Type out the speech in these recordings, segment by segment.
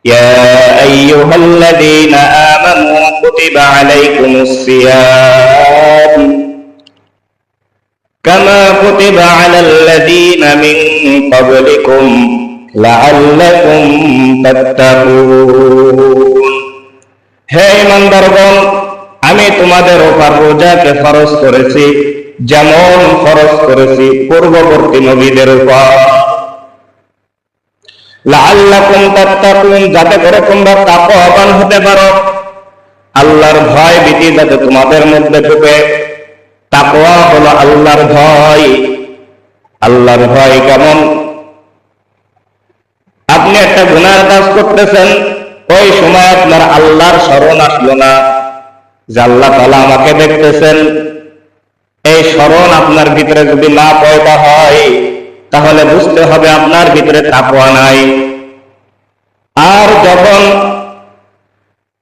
يا أيها الذين آمنوا كتب عليكم الصيام كما كتب على الذين من قبلكم لعلكم تتقون হে ঈমানদারগণ, আমি তোমাদের উপর রোজাকে ফরজ করেছি যেমন ফরজ করেছি পূর্ববর্তী নবীদের উপর। লাআল্লাকুম তাত্তাকুন, যাতে করে তোমরা তাকওয়াবান হতে পারো, আল্লাহর ভয় ভীতি যাতে তোমাদের মধ্যে ঢুকে। তাকওয়া হলো আল্লাহর ভয়। আল্লাহর ভয় কেমন? আপনি একটা গুনার কাজ করতেছেন, ওই সময় আপনার আল্লাহর স্মরণ আসলো না যে আল্লাহ তাআলা আমাকে দেখতেছেন। এই স্মরণ আপনার ভিতরে যদি না পয়দা হয়, তাহলে বুঝতে হবে আপনার ভিতরে তাকওয়া নাই। আর যখন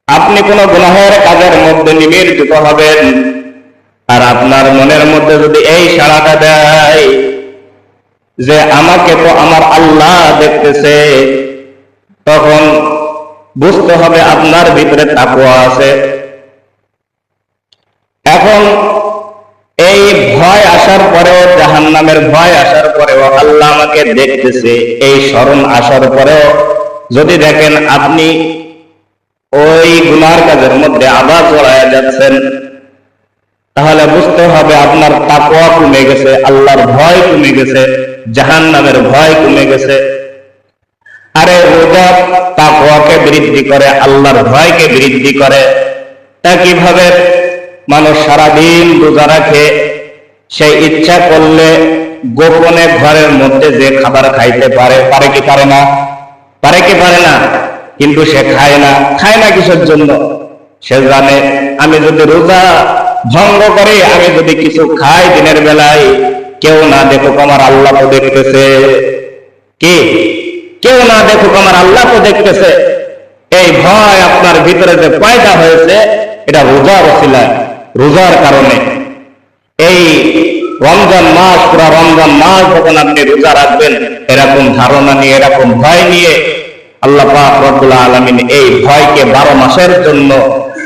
আপনি কোন গুনাহের কাজের মধ্যে নিমজ্জিত হবেন, আর আপনার মনের মধ্যে যদি এই সাড়াটা দেয় যে আমাকে তো আমার আল্লাহ দেখতেছে, তখন বুঝতে হবে আপনার ভিতরে তাকওয়া আছে। এখন এই ভয় আসার পরেও, জাহান্নামের ভয় আসার পরেও, আল্লাহ আমাকে দেখতেছে এই স্মরণ আসার পরেও যদি দেখেন আপনি ওই গুনার কাজের মধ্যে আবার জড়ায় যাচ্ছেন, তাহলে বুঝতে হবে আপনার তাকওয়া কমে গেছে, আল্লাহর ভয় কমে গেছে, জাহান্নামের ভয় কমে গেছে। আরে রোজা তাকওয়াকে বৃদ্ধি করে, আল্লাহর ভয়কে বৃদ্ধি করে। তা কিভাবে? মানুষ সারাদিন রোজা রাখে, সে ইচ্ছা করলে গোপনে ঘরের মধ্যে যে খাবার খাইতে পারে, পারে কি পারে না? পারে কি পারে না? কিন্তু সে খায় না। খায় না কিসের জন্য? সে জানে আমি যদি রোজা ভঙ্গ করে, আমি যদি কিছু খাই দিনের বেলায়, কেউ না দেখুক আমার আল্লাহ তো দেখতেছে। কি? কেউ না দেখুক আমার আল্লাহ তো দেখতেছে। এই ভয় আপনার ভিতরে যে পয়দা হয়েছে, এটা রোজার ওসিলায়, রোজার কারণে। এই রমজান মাস, পুরা রমজান মাস যখন আপনি রোজা রাখবেন, এরকম ধারণা নিয়ে, এরকম ভয় নিয়ে, আল্লাহ পাক রব্বুল আলামিন এই ভয়কে 12 মাসের জন্য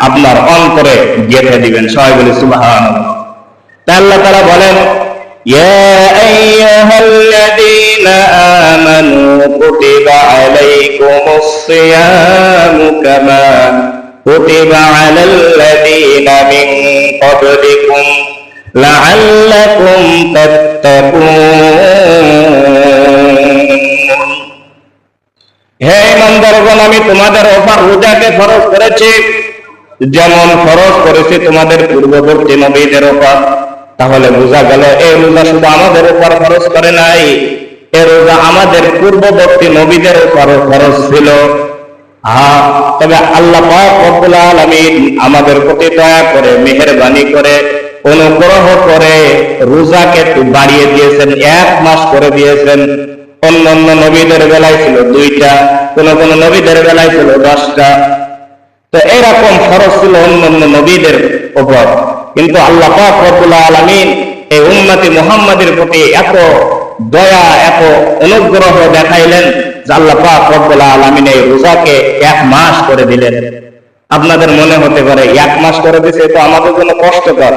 আপনার অন্তরে গেঁথে দিবেন। সবাই বলি সুবহানাল্লাহ। তাই আল্লাহ তাআলা বলেন, ইয়া আইয়ুহাল্লাযীনা আমানু কুতিবা আলাইকুমুস সিয়ামু কামা কুতিবা আলাল্লাযীনা মিন ক্বাবলিকুম লাআল্লাকুম তাত্তাকুন। হে ঈমানদারগণ, আমি তোমাদের উপর রোজাকে ফরজ করেছি যেমন ফরজ করেছি তোমাদের পূর্ববর্তী নবীদের উপর। তাহলে বোঝা গেল এই রোজা শুধু আমাদের উপর ফরজ করে নাই, এই রোজা আমাদের পূর্ববর্তী নবীদের উপর ফরজ ছিল। তবে আল্লাহ পাক রব্বুল আলামিন আমাদের প্রতি দয়া করে, মেহেরবানি করে, অনুগ্রহ করে রোজাকে একটু বাড়িয়ে দিয়েছেন, 1 মাস করে দিয়েছেন। অন্যান্য নবীদের বেলায় ছিল 2টা, কোন কোন নবীদের বেলায় ছিল 10টা। তো এরকম ফরজ ছিল অন্যান্য নবীদের উপর, কিন্তু আল্লাহ পাক রব্বুল আলামিন এই উম্মতি মুহাম্মাদের প্রতি এত দয়া, এত অনুগ্রহ দেখাইলেন যে আল্লাহ পাক রব্বুল আলামিন এই রোজাকে 1 মাস করে দিলেন। আপনাদের মনে হতে পারে 1 মাস করে দিয়েছে, তো আমাদের জন্য কষ্টকর।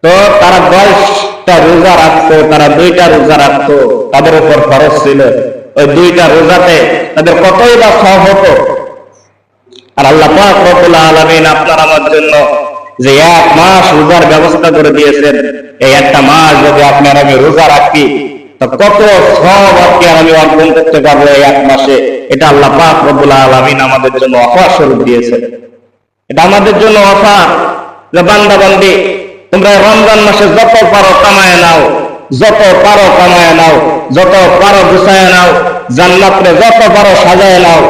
তো তারা 10টা রোজা রাখতো, তারা 2টা রোজা রাখতো, তাদের উপর ফরজ ছিল। ওই 2টা রোজাতে তাদের কতই বা সওয়াব হতো। আর আল্লাহ পাক রব্বুল আলামিন আপনার আমার জন্য যে 1 মাস রোজার ব্যবস্থা করে দিয়েছেন, এই একটা মাস যদি আপনার আমি রোজা রাখি, তো কত সওয়াব আপনি আর আমি অর্জন করতে পারবো এই 1 মাসে। এটা আল্লাহ পাক রব্বুল আলামিন আমাদের জন্য অফার স্বরূপ দিয়েছেন। এটা আমাদের জন্য অফার যে বান্দা বান্দি, তোমরা রমজান মাসে যত পারো কামায় নাও, যত পারো কামায় নাও, যত পারো গুছায় নাও, জান্নাতে যত পারো সাজায় নাও।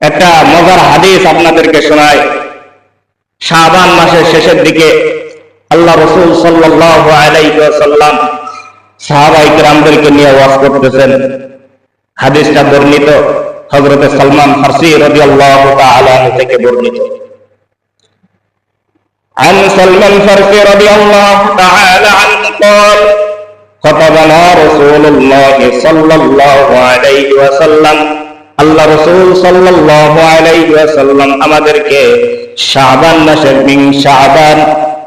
একটা মজার হাদিস আপনাদেরকে শোনাই। শাবান মাসের শেষের দিকে আল্লাহ রাসূল সাল্লাল্লাহু আলাইহি ওয়াসাল্লাম সাহাবায়ে কিরামদেরকে নিয়ে ওয়াজ করতেছেন। হাদিসটা বর্ণিত হযরত সালমান ফারসি রাদিয়াল্লাহু তাআলা আনহু থেকে বর্ণিত। عن سلمان الفارسي رضي الله تعالى عنه قال খতাবানা রাসূলুল্লাহ সাল্লাল্লাহু আলাইহি ওয়াসাল্লাম, আল্লাহ রাসূল সাল্লাল্লাহু আলাইহি ওয়াসাল্লাম আমাদেরকে শাবান মাসের মিন শাবান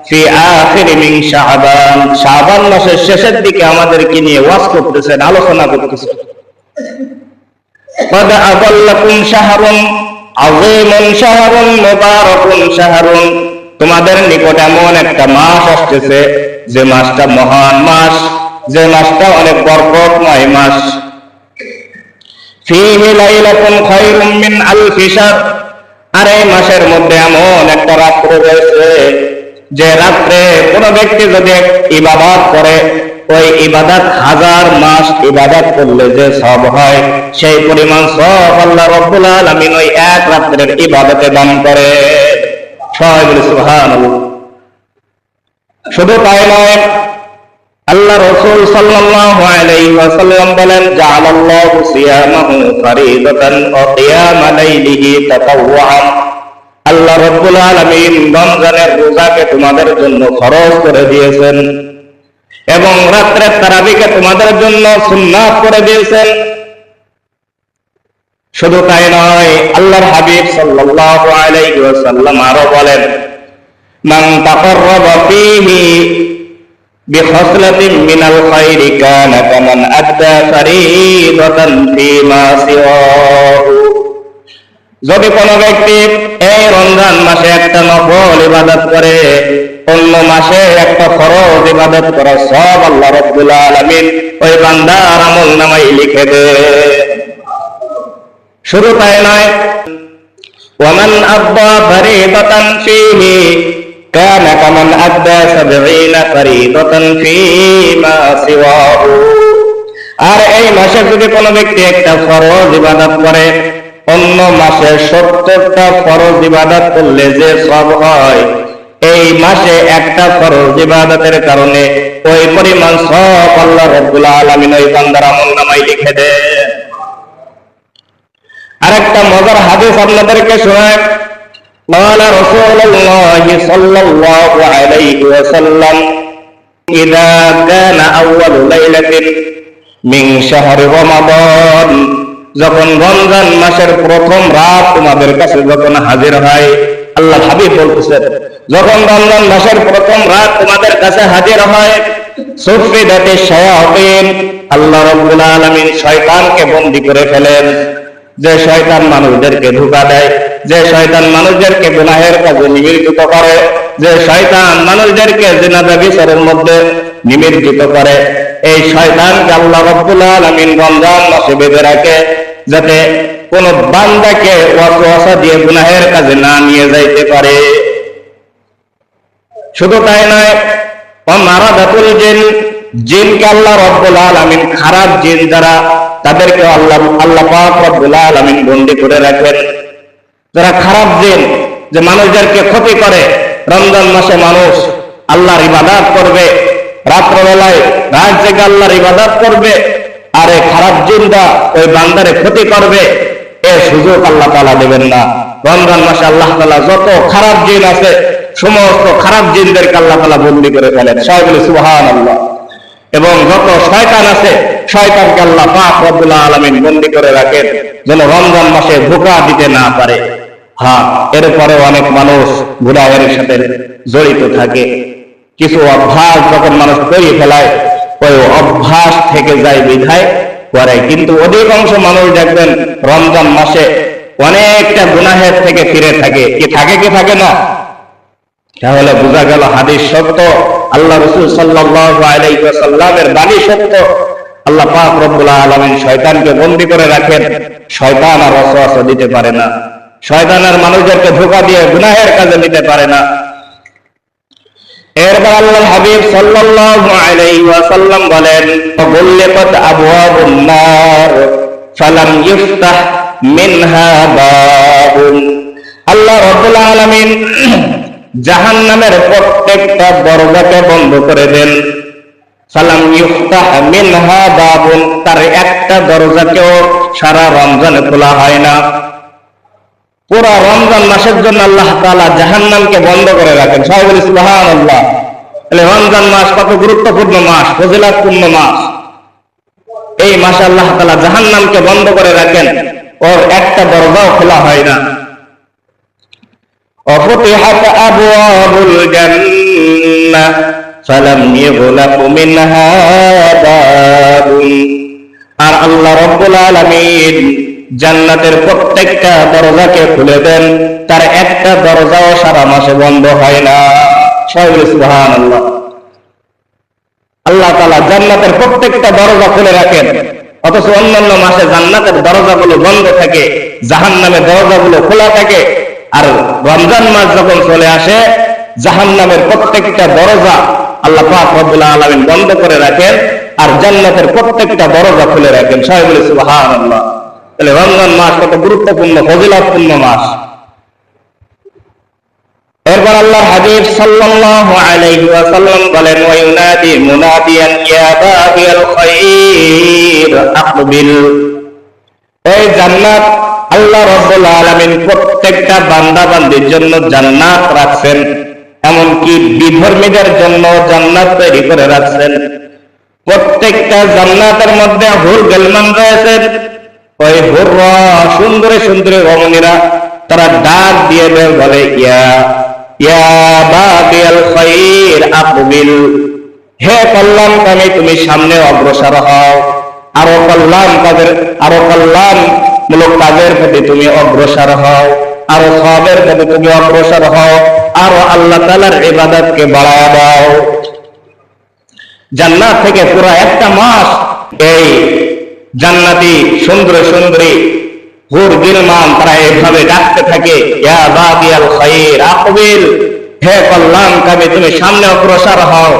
ফি আখির মিন শাবান, শাবান মাসের শেষের দিকে আমাদেরকে নিয়ে ওয়াজ করতেছেন, আলোচনা করতেছেন। قد أضلكم شهر عظيم شهر مبارك شهر, তোমাদের নিকট এমন একটা মাস আসতেছে যে মাসটা মহান মাস, যে মাসটা অনেক বরকতময় মাস। ফীহি লাইলাতুন খায়রুম মিন আলফি শাহর, আর এই মাসের মধ্যে এমন একটা রাত্র রয়েছে যে রাত্রে কোন ব্যক্তি যদি ইবাদত করে, ওই ইবাদত 1000 মাস ইবাদত করলে যে সওয়াব হয়, সেই পরিমাণ সওয়াব আল্লাহ রাব্বুল আলামিন ওই এক রাত্রের ইবাদতে দান করে। সবাই বলে সুবহানাল্লাহ। শুধু তাই নয়, আল্লাহ রাসূল সাল্লাল্লাহু আলাইহি ওয়াসাল্লাম বলেন, জাআলাল্লাহু সিয়ামাহু ফরিদাতান ওয়া কিয়ামা লাইলিহি তাতাওয়ুআন, আল্লাহ রাব্বুল আলামিন রমজানের রোজাকে তোমাদের জন্য ফরজ করে দিয়েছেন এবং রাত্রের তারাবিকে তোমাদের জন্য সুন্নাত করে দিয়েছেন। শুধু তাই নয়, আল্লাহর হাবিব সাল্লাল্লাহু আলাইহি ওয়াসাল্লাম আরো বলেন, মান তাকাররাবা ফীহি বিখাসলাতিন মিনাল খায়রি কানা কামান আদ্দা ফরিদাতান ফীমা সিওয়াহু, যদি কোনো ব্যক্তি এই রমজান মাসে একটা নফল ইবাদত করে, অন্য মাসে একটা ফরজ ইবাদত করার সওয়াব আল্লাহ রাব্বুল আলামিন ওই বান্দার আমলনামায় লিখে দেন। শুধু তাই নয়, ওয়ামান আদ্দা ফরিদাতান ফীহি কানা কামান আদ্দা 70 ফরিদাতান ফীমা সিওয়াহু, আর এই মাসে যদি কোনো ব্যক্তি একটা ফরজ ইবাদত করে, অন্য মাসে 70টা ফরজ ইবাদত করলে যে সওয়াব হয়, এই মাসে একটা ফরজ ইবাদতের কারণে ওই পরিমাণ সওয়াব আল্লাহ রাব্বুল আলামিন ওই বান্দার আমলনামায় লিখে দেন। আরেকটা মজার হাদিস আপনাদেরকে শোনাই। قال رسول الله صلى الله عليه وسلم إذا كان أول ليلة من شهر رمضان, যখন রমজান মাসের প্রথম রাত তোমাদের কাছে যখন হাজির হয়, আল্লাহ হাবিব বলতেছেন, যখন রমজান মাসের প্রথম রাত তোমাদের কাছে হাজির হয়, সুফিদাতিশ শায়াতিন, আল্লাহ রাব্বুল আলামিন শয়তানকে বন্দী করে ফেলেন। যে শয়তান মানুষদেরকে ধোঁকা দেয়, যে শয়তান মানুষদেরকে গুনাহের কাজে নিমজ্জিত করে, যে শয়তান মানুষদেরকে জিনা ব্যভিচারের মধ্যে নিমজ্জিত করে, এই শয়তানকে আল্লাহ রাব্বুল আলামিন রমজান মাসে বেঁধে রাখে, যাতে কোন বান্দাকে ওয়াসওয়াসা দিয়ে গুনাহের কাজে না নিয়ে যাইতে পারে। শুধু তাই নয়, মারাদাতুল জিন, জিনকে আল্লাহ রাব্বুল আলামিন খারাপ জিন দ্বারা তাদেরকে আল্লাহ পাক রব্বুল আলামিন বন্দী করে রাখেন। যারা খারাপ জিন, যে মানুষদেরকে ক্ষতি করে, রমজান মাসে মানুষ আল্লাহর ইবাদত করবে, রাত্রবেলায় রাত জেগে আল্লাহর ইবাদত করবে, আর এই খারাপ জিনটা ওই বান্দারে ক্ষতি করবে, এর সুযোগ আল্লাহ তাআলা দেবেন না। রমজান মাসে আল্লাহ তাআলা যত খারাপ জিন আছে, সমস্ত খারাপ জিনদেরকে আল্লাহ তাআলা বন্দী করে ফেলেন। সবাই বলে সুবহানাল্লাহ। এবং যত শয়তান আছে, শয়তানকে আল্লাহ পাক রব্বুল আলামিন বন্দী করে রাখেন, যেন রমজান মাসে ধোঁকা দিতে না পারে। হ্যাঁ, এরপরে অনেক মানুষ গুনাহের সাথে জড়িত থাকে। কিছু অভ্যাস যখন মানুষ তৈরি ফেলায়, ওই অভ্যাস থেকে যায় বিধায় করে, কিন্তু অধিকাংশ মানুষ দেখবেন রমজান মাসে অনেকটা গুনাহের থেকে ফিরে থাকে। কি থাকে কি থাকে না? তাহলে বোঝা গেল হাদিস সত্য, আল্লাহ রাসূল সাল্লাল্লাহু আলাইহি ওয়াসাল্লামের বাণী সত্য। আল্লাহ পাক রব্বুল আলামিন শয়তানকে বন্দী করে রাখেন, শয়তান আর ওয়াসওয়াসা দিতে পারে না, শয়তান আর মানুষদেরকে ধোঁকা দিয়ে গুনাহের কাজে নিতে পারে না। এরপর আল্লাহর হাবিব সাল্লাল্লাহু আলাইহি ওয়াসাল্লাম বলেন, গুল্লিকাত আবওয়াবুন নার ফালাম ইফতাহ মিনহা বাবুন, আল্লাহ রাব্বুল আলামিন জাহান্নামের প্রত্যেকটা দরজাকে বন্ধ করে দেন। ফালাম ইফতাহ মিনহা বাবুন, তার একটা দরজাকেও সারা রমজানে খোলা হয় না। পুরা রমজান মাসের জন্য আল্লাহ তাআলা জাহান্নামকে বন্ধ করে রাখেন। সবাই বলি সুবহানাল্লাহ। তাহলে রমজান মাস কত গুরুত্বপূর্ণ মাস, ফজিলতপূর্ণ মাস। এই মাসে আল্লাহ তাআলা জাহান্নামকে বন্ধ করে রাখেন, ওর একটা দরজাও খোলা হয় না। وفتحت أبواب الجنة فلم يغلق منها باب। আর আল্লাহ রাব্বুল আলামিন জান্নাতের প্রত্যেকটা দরজাকে খুলে দেন, তার একটা দরজাও সারা মাসে বন্ধ হয় না। সুবহানাল্লাহ। আল্লাহ তাআলা জান্নাতের প্রত্যেকটা দরজা খুলে রাখেন, অথচ অন্যান্য মাসে জান্নাতের দরজাগুলো বন্ধ থাকে, জাহান্নামের দরজাগুলো খোলা থাকে। আর রমজান মাস যখন চলে আসে, জাহান্নামের প্রত্যেকটা দরজা আল্লাহ পাক রব্বুল আলামিন বন্ধ করে রাখেন, আর জান্নাতের প্রত্যেকটা দরজা খুলে রাখেন। সবাই বলে সুবহানাল্লাহ। তাহলে রমজান মাস কত গুরুত্বপূর্ণ, ফজিলতপূর্ণ মাস। এরপর আল্লাহর হাবিব সাল্লাল্লাহু আলাইহি ওয়াসাল্লাম বলেন, ওয়া ইউনাদি মুনাদিয়ান ইয়া বাগিয়াল খায়র আকবিল। এই জান্নাত আল্লাহ রাব্বুল আলামিন প্রত্যেকটা বান্দা বান্দির জন্য জান্নাত রাখছেন, এমনকি বিধর্মীদের জন্য জান্নাত তৈরি করে রাখছেন। প্রত্যেকটা জান্নাতের মধ্যে হুর গিলমান রয়েছেন। ওই হুররা সুন্দরী সুন্দরী রমণীরা, তারা ডাক দিয়ে বলে, ইয়া ইয়া বাগিয়াল খায়র আকবিল। হে কল্যাণকামী, তুমি সামনে অগ্রসর হও, আরো কল্যাণমূলক কাজের প্রতি তুমি অগ্রসর হও, আরো সওয়াবের প্রতি তুমি অগ্রসর হও, আরো আল্লাহ তাআলার ইবাদতকে বাড়ায় দাও। জান্নাত থেকে পুরো একটা মাস এই জান্নাতি সুন্দর সুন্দরী হুর গিলমান তারা এইভাবে ডাকতে থাকে, ইয়া বাগিয়াল খায়র আকবিল। হে কল্যাণকামী, তুমি সামনে অগ্রসর হও,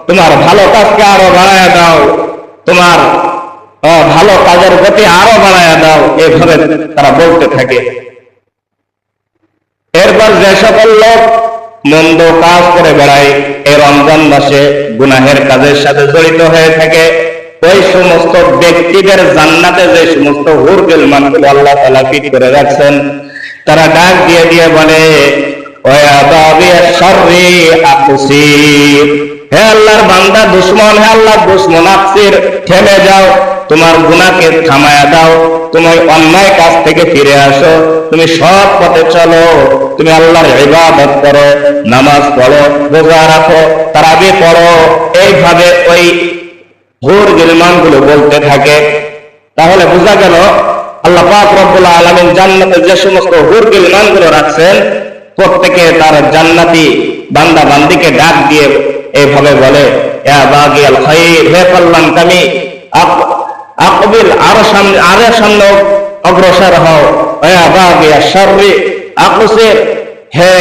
তোমার ভালো কাজকে আরো বাড়ায় দাও, তোমার ভালো কাজের গতি আরো বাড়ায় দাও, এইভাবে তারা বলতে থাকে। এরপর যে সকল লোক মন্দ কাজ করে বেড়ায়, এই রমজান মাসে গুনাহের কাজের সাথে জড়িত হয়ে থাকে, ওই সমস্ত ব্যক্তিদের জান্নাতে যে সমস্ত হুর গিলমানগুলো আল্লাহ তাআলা ফিট করে রাখছেন, তারা ডাক দিয়ে দিয়ে বলে, ওয়া বাগিয়াশ শাররি আকসির। হে আল্লাহর বান্দা দুশমন, হে আল্লাহর দুশমন আকসির, থেমে যাও, তোমার গুনাহকে থামায়া দাও, তুমি অন্যায় কাজ থেকে ফিরে আসো, তুমি সৎ পথে চলো, তুমি আল্লাহর ইবাদত করো, নামাজ পড়ো, রোজা রাখো, তারাবি পড়ো। এইভাবে ওই হুর গিলমান গুলো বলতে থাকে। তাহলে বোঝা গেল আল্লাহ পাক রব্বুল আলামিন জান্নাতে যে সমস্ত হুর গিলমান গুলো রাখছেন, প্রত্যেকে তার জান্নাতি বান্দা বান্দিকে ডাক দিয়ে এইভাবে বলে, ইয়া বাগিয়াল খায়র, হে কল্যাণকামী আকবিল, আরো সামনে অগ্রসর হও, ইয়া বাগিয়াশ শাররি আকসির, হে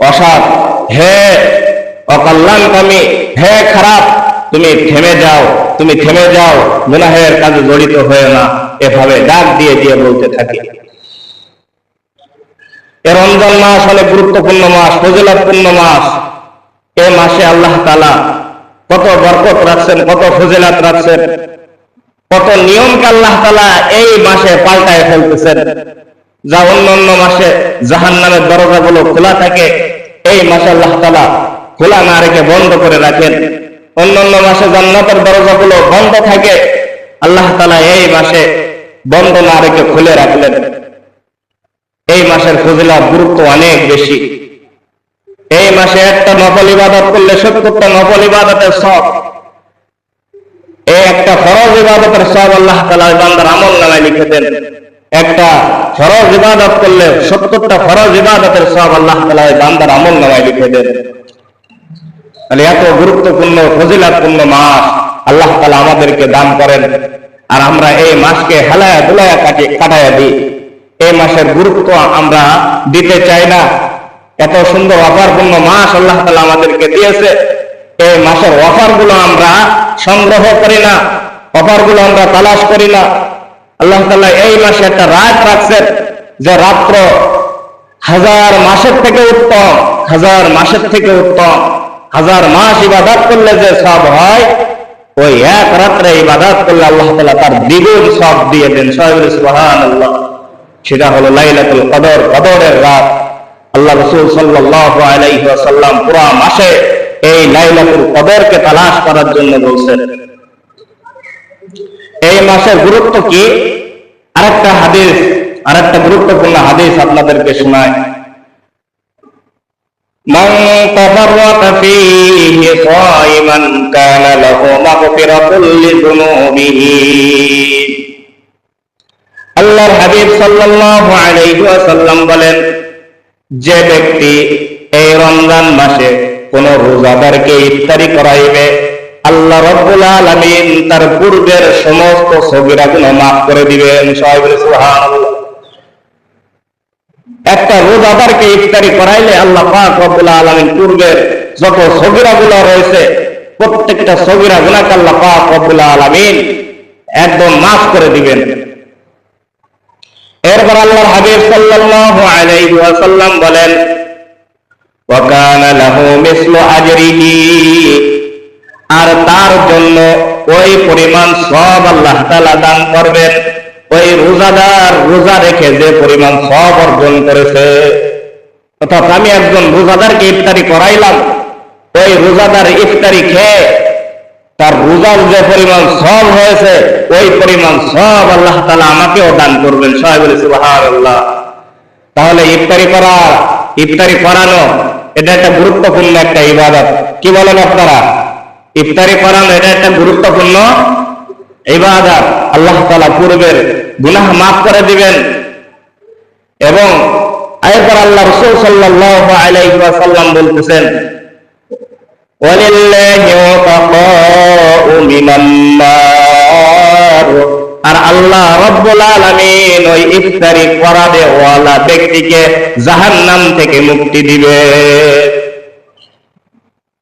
অসৎ, হে অকল্যাণকামী, হে খারাপ, তুমি থেমে যাও, তুমি থেমে যাও, গুনাহের কাজে জড়িত হয়ে না। এভাবে ডাক দিয়ে দিয়ে বলতে থাকে। এই রমজান মাস অনেক গুরুত্বপূর্ণ মাস, ফজিলতপূর্ণ মাস। এই মাসে আল্লাহ তাআলা কত বরকত রাখছেন, কত ফজিলত রাখছেন, কত নিয়মকে আল্লাহ তাআলা এই মাসে পাল্টায় ফেলতেছেন। যা অন্যান্য মাসে জাহান্নামের দরজাগুলো খোলা থাকে, এই মাসে আল্লাহ তাআলা খোলা না রেখে বন্ধ করে রাখেন। অন্যান্য মাসে জান্নাতের দরজাগুলো বন্ধ থাকে, আল্লাহ তাআলা এই মাসে বন্ধ না রেখে খুলে রাখলেন। এই মাসের ফজিলত গুরুত্ব অনেক বেশি। এই মাসে একটা নফল ইবাদত করলে ৭০টা নফল ইবাদতের সওয়াব, এই একটা ফরজ ইবাদতের সওয়াব আল্লাহ তাআলা বান্দার আমলনামায় লিখে দেন। একটা ফরজ ইবাদত করলে ৭০টা ফরজ ইবাদতের সওয়াব আল্লাহ তাআলা বান্দার আমলনামায় লিখে দেন। তাহলে এত গুরুত্বপূর্ণ ফজিলতপূর্ণ মাস আল্লাহ তাআলা আমাদেরকে দান করেন, আর আমরা এই মাসকে হেলায়া দুলায়া কাটাইয়া দিই। এই মাসের গুরুত্ব আমরা দিতে চাই না। এত সুন্দর অফারপূর্ণ মাস আল্লাহ তাআলা আমাদেরকে দিয়েছে, এই মাসের অফারগুলো আমরা সংগ্রহ করি না, অফারগুলো আমরা তালাশ করি না। আল্লাহ তাআলা এই মাসে একটা রাত রাখছেন, যে রাত্র 1000 মাসের থেকে উত্তম, 1000 মাসের থেকে উত্তম। 1000 মাস ইবাদত করলে যে সওয়াব হয়, ওই এক রাত্রে ইবাদত করলে আল্লাহ তাআলা তার দ্বিগুণ সওয়াব দিয়ে দেন। সুবহানাল্লাহ। সেটা হলো লাইলাতুল কদর, কদরের রাত। আল্লাহ রাসূল সাল্লাল্লাহু আলাইহি ওয়াসাল্লাম পুরো মাসে এই লাইলাতুল কদরকে তালাশ করার জন্য বলছেন। এই মাসের গুরুত্ব কি? আরেকটা গুরুত্বপূর্ণ হাদিস আপনাদেরকে শোনায়। মান তাফাররাকা ফীহি সায়িমান কানা লাহু মাগফিরাতুল লিযুনুবিহি। আল্লাহর হাবিব সাল্লাল্লাহু আলাইহি ওয়াসাল্লাম বলেন, যে ব্যক্তি এই রমজান মাসে কোন রোজাদারকে ইফতারি করাইবে, আল্লাহ রাব্বুল আলামিন তার পূর্বের সমস্ত সগীরা গুনাহ মাফ করে দিবেন। সবাই বলে সুবহানাল্লাহ। একটা রোজাদারকে ইফতারি করাইলে আল্লাহ পাক রব্বুল আলামিন পূর্বের যত সগীরা গুনাহ রয়েছে প্রত্যেকটা সগীরা গুনাহকে আল্লাহ পাক রব্বুল আলামিন একদম মাফ করে দিবেন। এরপর আল্লাহর হাবিব সাল্লাল্লাহু আলাইহি ওয়াসাল্লাম বলেন, ওয়া কানা লাহু মিসলু আজরিহি, আর তার জন্য ওই পরিমাণ সওয়াব আল্লাহ তাআলা দান করবেন ওই রোজাদার রোজা রেখে যে পরিমাণ সওয়াব অর্জন করেছে। অর্থাৎ আমি একজন রোজাদারকে ইফতারি করাইলাম, ওই রোজাদার ইফতারি খেয়ে তার রোজার যে পরিমাণ সওয়াব হয়েছে ওই পরিমাণ সওয়াব আল্লাহ তাআলা আমাকেও দান করবেন। সবাই বলে সুবহানাল্লাহ। তাহলে ইফতারি করানো এটা একটা গুরুত্বপূর্ণ একটা ইবাদত। কি বলেন আপনারা? ইফতারি করানো এটা একটা গুরুত্বপূর্ণ ইবাদত। আল্লাহ তাআলা পূর্বের গুনাহ মাফ করে দিবেন। এবং এরপর আল্লাহ রাসূল সাল্লাল্লাহু আলাইহি ওয়াসাল্লাম বলতেছেন, ওয়ালিল্লাহি ওয়াতাকাউ মিনান নার, আর আল্লাহ রাব্বুল আলামিন ওই ইফতারি করাবে ওয়ালা ব্যক্তিকে জাহান্নাম থেকে মুক্তি দিবে।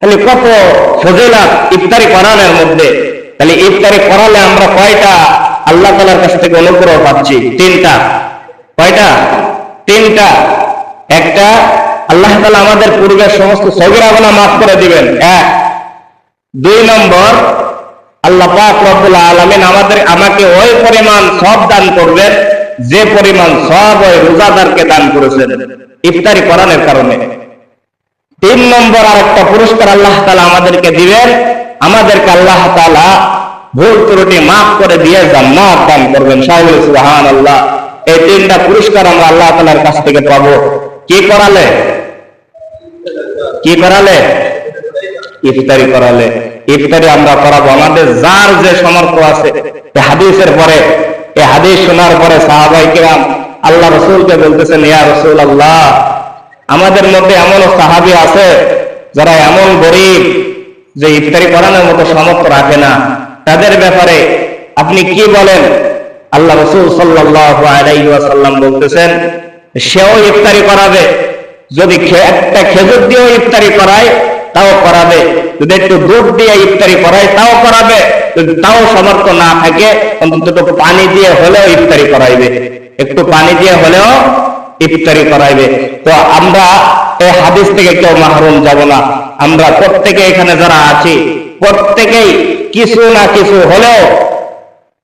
তাহলে কত ফজিলত ইফতারি করানোর মধ্যে। তাহলে ইফতারি করালে আমরা কয়টা আল্লাহ তাআলার কাছ থেকে অনুগ্রহ পাচ্ছি? তিনটা। কয়টা? তিনটা। একটা, আল্লাহ তাআলা আমাদের পূর্বের সমস্ত সগীরা গুনাহ মাফ করে দিবেন। এক। দুই নম্বর, আল্লাহ পাক রব্বুল আলামিন আমাকে ওই পরিমাণ সওয়াব দান করবেন যে পরিমাণ সওয়াব ওই রোজাদারকে দান করেছেন ইফতারি করানোর কারণে। তিন নম্বর আরেকটা পুরস্কার আল্লাহ তাআলা আমাদেরকে দিবেন, আমাদেরকে আল্লাহ তাআলা ভুল ত্রুটি মাফ করে দিয়ে জান্নাত দান করবেন। সুবহানাল্লাহ। এই তিনটা পুরস্কার আমরা আল্লাহ তাআলার কাছ থেকে পাবো। কি করালে? ইফতারি করালে। ইফতারি আমরা করাবো। আমাদের যার যে সামর্থ্য আছে। এই হাদিসের পরে, এই হাদিস শোনার পরে সাহাবায়ে কিরাম আল্লাহ রাসূলকে বলতেছেন, ইয়া রাসূলুল্লাহ, আমাদের মধ্যে এমন সাহাবী আছে যারা এমন গরীব যে ইফতারি করানোর মতো সামর্থ্য রাখে না, তাদের ব্যাপারে আপনি কি বলেন? আল্লাহ রাসূল সাল্লাল্লাহু আলাইহি ওয়াসাল্লাম বলতেছেন, সেও ইফতারি করাবে, যদি একটা খেজুর দিয়েও ইফতারি করায় তাও করাবে, যদি একটু দুধ দিয়ে ইফতারি করায় তাও করাবে, যদি তাও সামর্থ্য না থাকে অন্তত পানি দিয়ে হলেও ইফতারি করাইবে, একটু পানি দিয়ে হলেও ইফতারি করাইবে। তো আমরা এই হাদিস থেকে কেউ মাহরুম যাব না। আমরা প্রত্যেকে এখানে যারা আছি প্রত্যেকেই কিছু না কিছু হলেও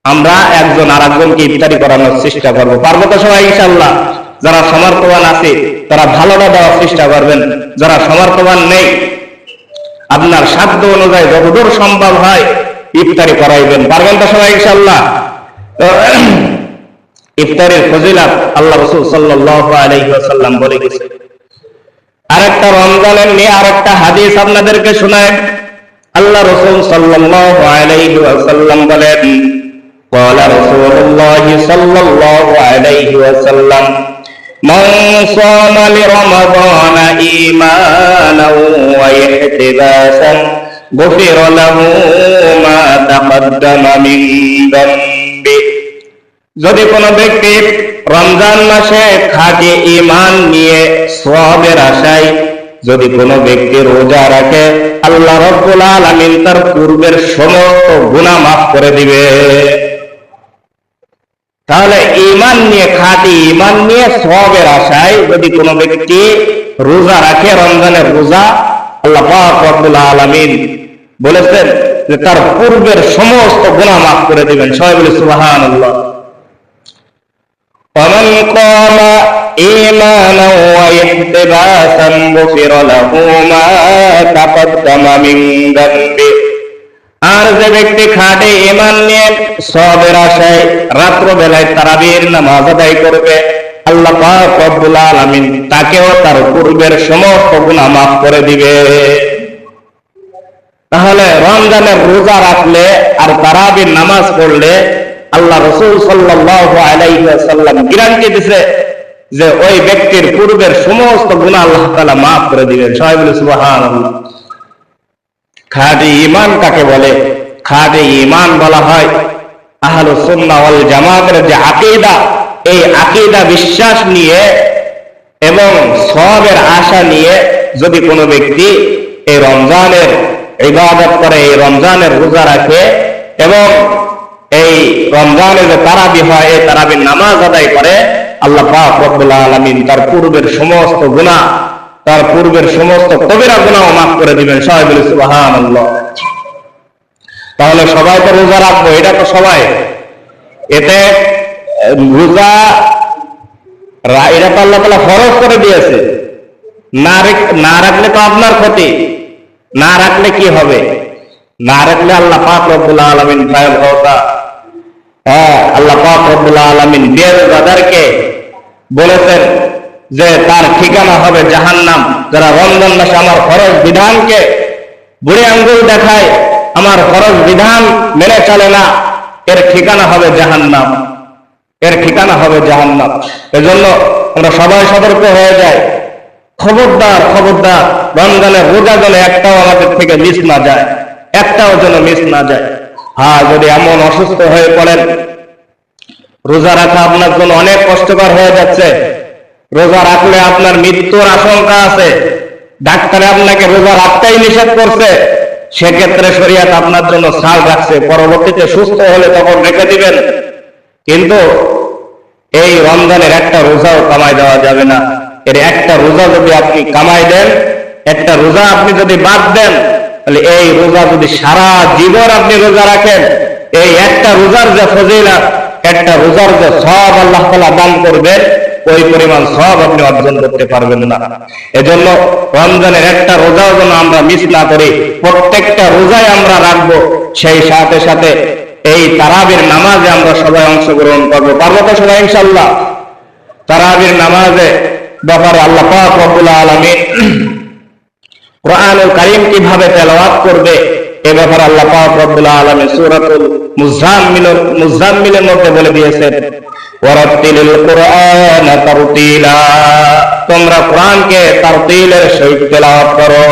আমরা একজন আরেকজনকে ইফতারি করানোর চেষ্টা করবো। পারবো তো সবাই ইনশাআল্লাহ? যারা সমর্থবান আছে তারা ভালোটা দেওয়ার চেষ্টা করবেন, যারা সমর্থবান নেই আপনার সাধ্য অনুযায়ী যতদূর সম্ভব হয় ইফতারি করাইবেন। পারবেন তো সবাই ইনশাআল্লাহ? ইফতারের ফজিলত আল্লাহ রাসূল সাল্লাল্লাহু আলাইহি ওয়াসাল্লাম বলে গেছেন। আরেকটা রমজানের নিয়ে আরেকটা হাদিস আপনাদেরকে শোনায়। আল্লাহ রাসূল সাল্লাল্লাহু আলাইহি ওয়াসাল্লাম বলেন, قال رسول الله صلى الله عليه وسلم من صام لرمضان إيمانا واحتسابا غفر له ما تقدم من ذنبه। যদি কোনো ব্যক্তি রমজান মাসে খাঁটি ঈমান নিয়ে সওয়াবের আশায় যদি কোনো ব্যক্তি রোজা রাখে, আল্লাহ রাব্বুল আলামিন তার পূর্বের সমস্ত গুনাহ মাফ করে দিবে। তাহলে ঈমান নিয়ে, খাঁটি ঈমান নিয়ে সওয়াবের আশায় যদি কোনো ব্যক্তি রোজা রাখে, রমজানের রোজা, আল্লাহ পাক রব্বুল আলামিন বলেছেন যে তার পূর্বের সমস্ত গুনাহ মাফ করে দিবেন। সবাই বলে সুবহানাল্লাহ। ومن قام ঈমানান ওয়া ইহতিবাসান গুফিরা লাহু মা তাকাদ্দামা মিন যামবি। আর যে ব্যক্তি খাঁটি ঈমান নিয়ে সওয়াবের আশায় রাত্র বেলায় তারাবির নামাজ আদায় করবে, আল্লাহ পাক রব্বুল আলামিন তাকেও তার পূর্বের সমস্ত গুনাহ মাফ করে দিবে। তাহলে রমজানের রোজা রাখলে আর তারাবির নামাজ পড়লে আল্লাহ রাসূল সাল্লাল্লাহু আলাইহি ওয়াসাল্লাম গ্যারান্টি দিয়েছে যে ওই ব্যক্তির পূর্বের সমস্ত গুনাহ আল্লাহ তাআলা মাফ করে দিবেন। সবাই বলে সুবহানাল্লাহ। খাঁটি ঈমান কাকে বলে? খাঁটি ঈমান বলা হয় আহলুস সুন্নাহ ওয়াল জামাতের যে আকীদা, এই আকীদা বিশ্বাস নিয়ে এবং সওয়াবের আশা নিয়ে যদি কোনো ব্যক্তি এই রমজানের ইবাদত করে, এই রমজানের রোজা রাখে এবং এই রমজানে যে তারাবি হয়, এই তারাবির নামাজ আদায় করে, আল্লাহ পাক রব্বুল আলামিন তার পূর্বের সমস্ত গুনাহ, তার পূর্বের সমস্ত কবিরা গুনাহ মাফ করে দিবেন। সবাই বলে সুবহানাল্লাহ। তাহলে সবাই তো রোজা রাখবো, এটা তো সবাই। এতে রোজা এটা তো আল্লাহ তাআলা ফরজ করে দিয়েছে। না রাখলে তো আপনার ক্ষতি, না রাখলে কি হবে? না রাখলে আল্লাহ পাক রব্বুল আলামিন ভয়াবহতা, আল্লাহ পাক রব্বুল আলামিন বেরোজাদারকে বলেছেন যে তার ঠিকানা হবে জাহান্নাম। যারা রমজান মাসে আমার ফরজ বিধানকে বুড়ি আঙ্গুল দেখায়, আমার ফরজ বিধান মেনে চলে না, এর ঠিকানা হবে জাহান্নাম, এর ঠিকানা হবে জাহান্নাম। এজন্য আমরা সবাই সতর্ক হয়ে যাই। খবরদার খবরদার, রমজানের রোজা যেন একটাও আমাদের থেকে মিস না যায়, একটাও যেন মিস না যায়। হ্যাঁ, যদি এমন অসুস্থ হয়ে পড়েন, রোজা রাখা আপনার জন্য অনেক কষ্টকর হয়ে যাচ্ছে, রোজা রাখলে আপনার মৃত্যুর আশঙ্কা আছে, ডাক্তারে আপনাকে রোজা রাখতেই নিষেধ করছে, সেক্ষেত্রে শরীয়ত আপনার জন্য ছাড় রাখছে, পরবর্তীতে সুস্থ হলে তখন রেখে দিবেন। কিন্তু এই রমজানের একটা রোজাও কামাই দেওয়া যাবে না। এর একটা রোজা যদি আপনি কামাই দেন, একটা রোজা আপনি যদি বাদ দেন, তাহলে এই রোজা যদি সারা জীবন আপনি রোজা রাখেন, এই একটা রোজার যে ফজিলত, একটা রোজার যে সওয়াব আল্লাহ তাআলা দান করবেন, ওই পরিমাণ সওয়াব আপনি অর্জন করতে পারবেন না। এজন্য রমজানের একটা রোজাও যেন আমরা মিস না করি, প্রত্যেকটা রোজায় আমরা রাখবো। সেই সাথে সাথে এই তারাবির নামাজে আমরা সবাই অংশগ্রহণ করবো, পারবো তো সবাই ইনশাআল্লাহ? তারাবির নামাজে ব্যাপারে আল্লাহ পাক রব্বুল আলামিন কোরআনুল কারীম কিভাবে তেলাওয়াত করবে, এ ব্যাপারে আল্লাহ পাক রব্বুল আলামিন সূরাতুল মুজাম্মিলের মধ্যে বলে দিয়েছেন, ওয়ারাতিলিল কুরআনা তারতিলা, তোমরা কোরআনকে তারতিলের সহিত তেলাওয়াত করো।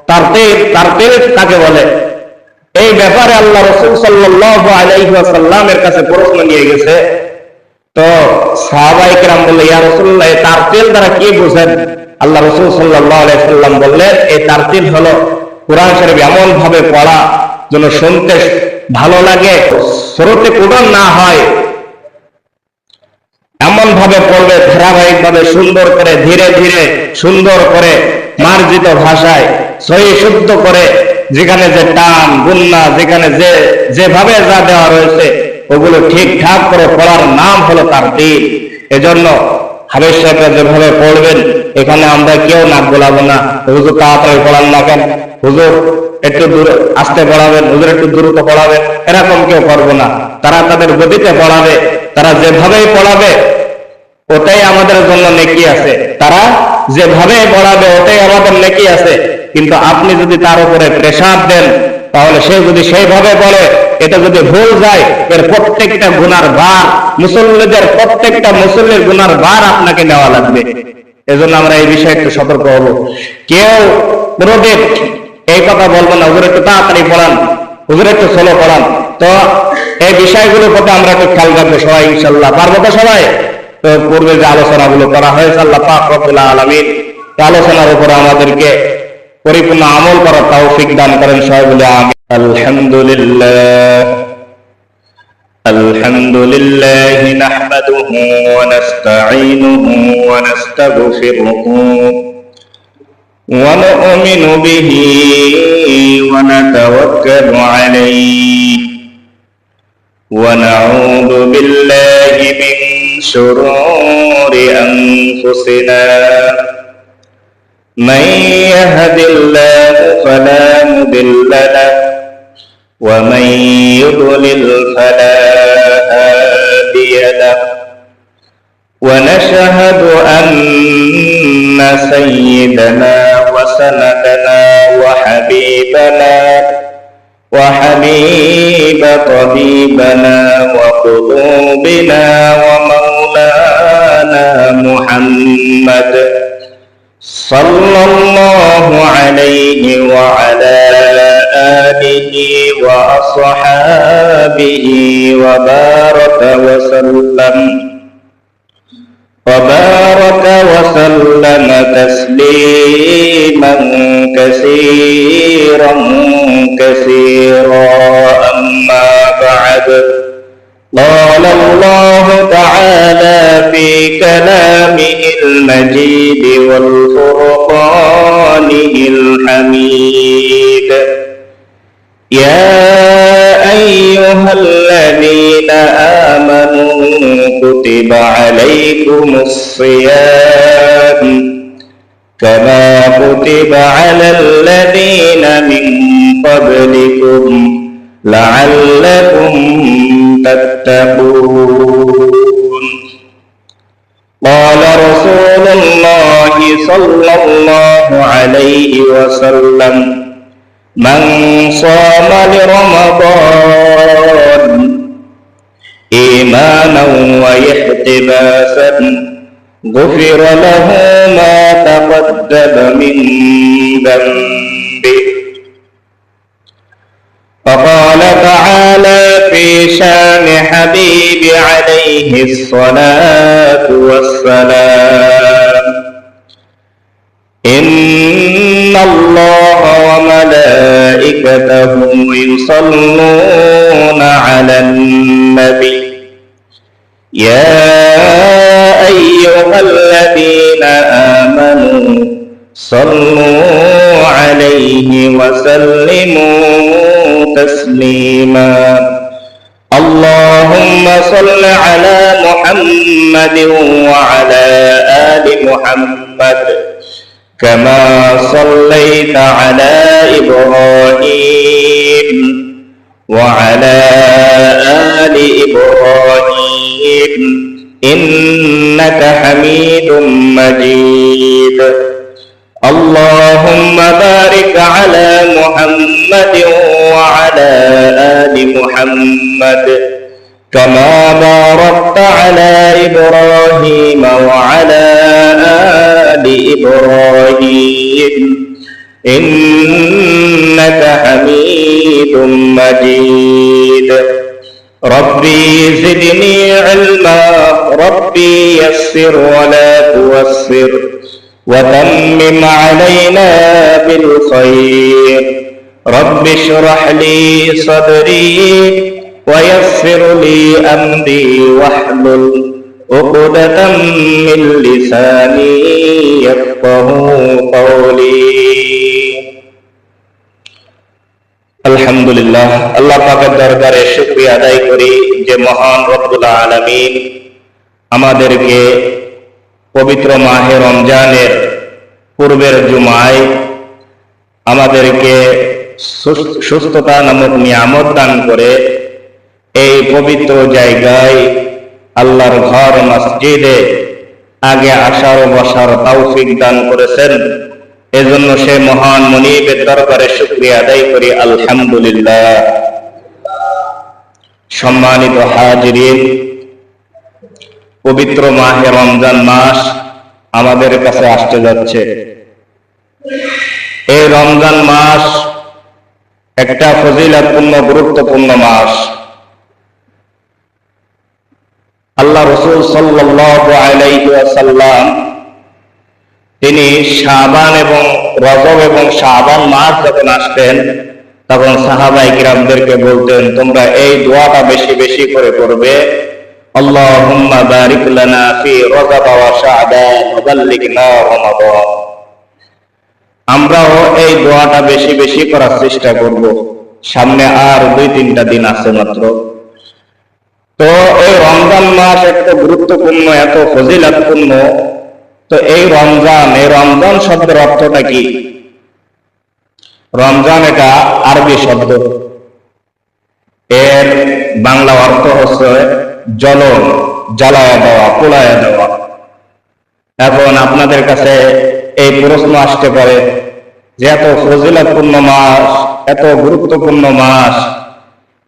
তারতিল কাকে বলে? এই ব্যাপারে আল্লাহ রাসূল সাল্লাল্লাহু আলাইহি ওয়াসাল্লামের কাছে প্রশ্ন নিয়ে গেছে। তো সাহাবায়ে কেরাম বললেন, ইয়া রাসূলুল্লাহ, এই তারতিল দ্বারা কি বোঝেন? আল্লাহ রাসূল সাল্লাল্লাহু আলাইহি ওয়াসাল্লাম বললেন, এই তারতিল হলো কোরআন শরীফ এমন ভাবে পড়া যেন শুনতে ভালো লাগে, শ্রোতে কুডন না হয়, এমন ভাবে পড়বে ধারাবাহিক ভাবে, সুন্দর করে, ধীরে ধীরে, সুন্দর করে, মার্জিত ভাষায়, সহি শুদ্ধ করে, যেখানে যে টান গুন্না, যেখানে যেভাবে যা দেওয়া রয়েছে ওগুলো ঠিকঠাক করে পড়ার নাম হলো তারতিল। এজন্য হাফেজ সাহেবরা যেভাবে পড়বেন, এখানে আমরা কেউ নাক গোলাবো না, হুজুর তাড়াতাড়ি পড়ান না কেন, হুজুর একটু দূরে আস্তে পড়াবেন, হুজুর একটু দ্রুত পড়াবেন, এরকম কেউ করবো না। তারা তাদের গতিতে পড়াবে, তারা যেভাবেই পড়াবে ওটাই আমাদের জন্য নেকি আছে, তারা যেভাবে পড়াবে ওটাই আমাদের নেকি আছে। কিন্তু আপনি যদি তার উপরে প্রেসার দেন, তাহলে সে যদি সেইভাবে বলে, এটা যদি ভুল যায়, এর প্রত্যেকটা গুনার ভার, মুসল্লিদের প্রত্যেকটা মুসল্লির গুনার ভার আপনাকে নেওয়া লাগবে। এজন্য আমরা এই বিষয়ে একটু সতর্ক হব। কেউ কোনোদিন এই কথা বলবো না, হুজুর একটু তাড়াতাড়ি পড়ান, হুজুর একটু স্লো পড়ান। তো এই বিষয়গুলোর প্রতি আমরা একটু খেয়াল রাখবো সবাই ইনশাআল্লাহ, পারবো তো সবাই? তো পূর্বে যে আলোচনাগুলো করা হয়েছে, আল্লাহ পাক রব্বুল আলামিন আলোচনার উপরে আমাদেরকে পরিপূর্ণ আমল করার তৌফিক দান করেন। সবাই বলে আমিন। আলহামদুলিল্লাহ, আলহামদুলিল্লাহ নাহমাদুহু ওয়া নাস্তাঈনুহু ওয়া নাস্তাগফিরুহু ওয়া নু'মিনু বিহি ওয়া নাতাওয়াক্কালু আলাইহি ওয়া নাউযু বিল্লাহি মিন شرور أنفسنا من يهد الله فلا مضل له ومن يضلل فلا هادي له ونشهد أن سيدنا وسندنا وحبيب طبيبنا وقلوبنا ومولانا محمد صلى الله عليه وعلى آله وأصحابه وبارك وسلم تسليما كثيرا أما بعد قال الله تعالى في كلامه المجيد والفرقانه الحميد يا أيها الذين آمنوا كتب عليكم الصيام كما كتب على الذين من قبلكم لعلكم تتقون قال رسول الله صلى الله عليه وسلم من صام لرمضان إيمانا واحتسابا غفر له ما تقدم من ذنبه وقال تعالى في شان حبيب عليه الصلاة والسلام إن الله وملائكته يصلون على النبي يا أيها الذين آمنوا صلوا عليه وسلموا تسليما اللهم صل على محمد وعلى آل محمد كما صليت على إبراهيم وعلى آل إبراهيم إنك حميد مجيد اللهم بارك على محمد وعلى آل محمد كما باركت على إبراهيم وعلى آل إبراهيم إنك حميد مجيد ربي زدني علما ربي يسر ولا توسر وتمم علينا بالخير رب اشرح لي صدري ويسر لي أمري واحلل عقدة من لساني يفقهوا قولي আলহামদুলিল্লাহ আল্লাহ পাকের দরবারে শুকরিয়া আদায় করি যে মহান রব্বুল আলামিন আমাদেরকে পবিত্র মাহে রমজানের পূর্বের জুমায় আমাদেরকে সুস্থতা নামক নিয়ামত দান করে এই পবিত্র জায়গায় আল্লাহর ঘর মসজিদে আগে আসার ও বসার তৌফিক দান করেছেন এজন্য সে মহান মুনিবের দরবারে শুকরিয়া আদায় করি আলহামদুলিল্লাহ সম্মানিত হাজিরিন পবিত্র মাহে রমজান মাস আমাদের কাছে আসতে যাচ্ছে এই রমজান মাস একটা ফজিলতপূর্ণ গুরুত্বপূর্ণ মাস আল্লাহ রাসূল সাল্লাল্লাহু আলাইহি ওয়াসাল্লাম তিনি শাবান এবং রজব এবং শাবান মাস যখন আসতেন তখন সাহাবায়ে কিরামদেরকে বলতেন তোমরা এই দোয়াটা বেশি বেশি করে করবে আল্লাহুম্মা বারিক লানা ফি রজব ওয়া শাবান ওয়া বাল্লিগনা রমাদান আমরাও এই দোয়াটা বেশি বেশি করার চেষ্টা করব সামনে আর 2-3টা দিন আছে মাত্র তো এই রমজান মাস একটা গুরুত্বপূর্ণ, এত ফজিলতপূর্ণ। তো এই রমজান শব্দের অর্থটা কি? রমজান এটা আরবি শব্দ, এর বাংলা অর্থ হচ্ছে জ্বলন, জ্বালায়া দেওয়া, পোড়ায়া দেওয়া। এখন আপনাদের কাছে এই প্রশ্ন আসতে পারে যে এত ফজিলতপূর্ণ মাস, এত গুরুত্বপূর্ণ মাস,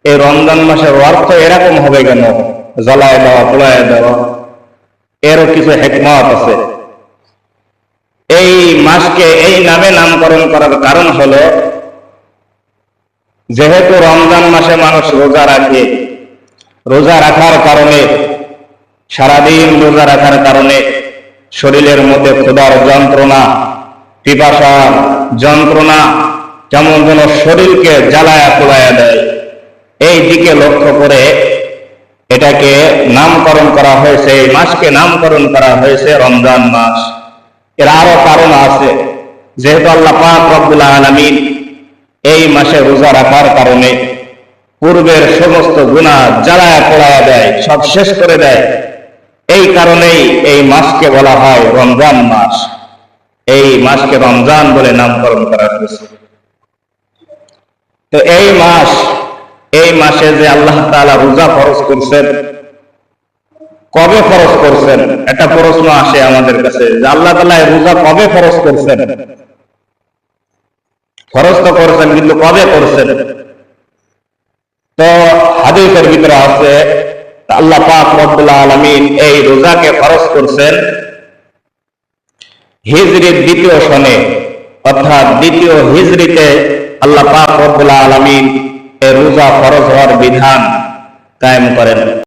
এই রমজান মাসের অর্থ এরকম হবে কেন? জ্বালায় দেওয়া, পোড়ায় দেওয়া। এরও কিছু হিকমত আছে। এই মাসকে এই নামে নামকরণ করার কারণ হলো, যেহেতু রমজান মাসে মানুষ রোজা রাখে, রোজা রাখার কারণে, সারাদিন রোজা রাখার কারণে শরীরের মধ্যে ক্ষুধার যন্ত্রণা, পিপাসার যন্ত্রণা কেমন যেন শরীরকে জ্বালায়া পোড়ায়া দেয়। এই দিকে লক্ষ্য করে এটাকে নামকরণ করা হয়েছে, এই মাসকে নামকরণ করা হয়েছে রমজান মাস। এর আরো কারণ আছে। যেহেতু আল্লাহ পাক রব্বুল আলামিন এই মাসে রোজা রাখার কারণে পূর্বের সমস্ত গুনাহ জ্বালায়া পোড়ায়া দেয়, সব শেষ করে দেয়। এই কারণেই এই মাসকে বলা হয় রমজান মাস। এই মাসকে রমজান বলে নামকরণ করা হয়েছে। তো এই মাসে যে আল্লাহ তাআলা রোজা ফরজ করছেন, কবে ফরজ করছেন? একটা প্রশ্ন আসে আমাদের কাছে যে আল্লাহ তাআলা রোজা কবে ফরজ করছেন? ফরজ তো করছেন, কিন্তু কবে করছেন? তো হাদিসের ভিতরে আছে আল্লাহ পাক রব্বুল আলামিন এই রোজাকে ফরজ করছেন হিজরির 2য় সনে, অর্থাৎ 2য় হিজরিতে আল্লাহ পাক রব্বুল আলামিন এই রোজা ফরজ হওয়ার বিধান কায়েম করেন।